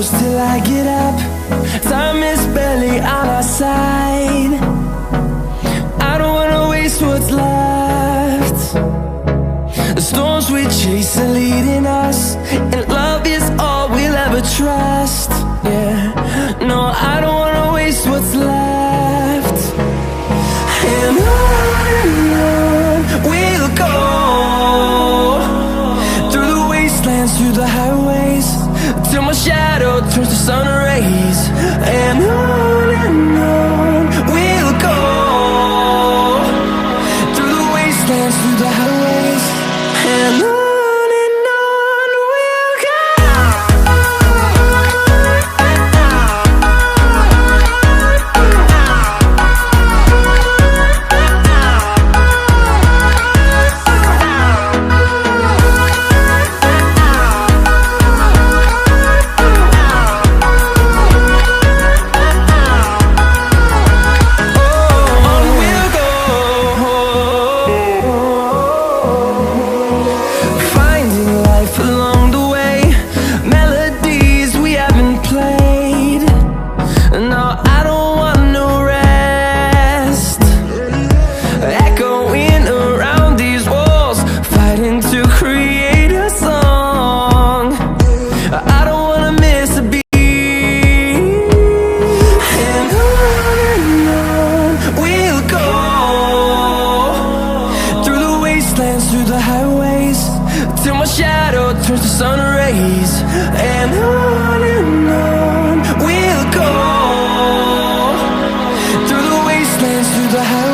close till I get up. Time is barely on our side. I don't wanna waste what's left. The storms we chase are leading us, and love is all we'll ever trust. Yeah, no, I don't wanna waste what's left. And on we'll go, through the wastelands, through the highways, till my shadow turns to sun rays. And on we'll go, through the wastelands, through the highways, and on we'll go. Through the highways, till my shadow turns to sun rays. And on we'll go, through the wastelands, through the highways.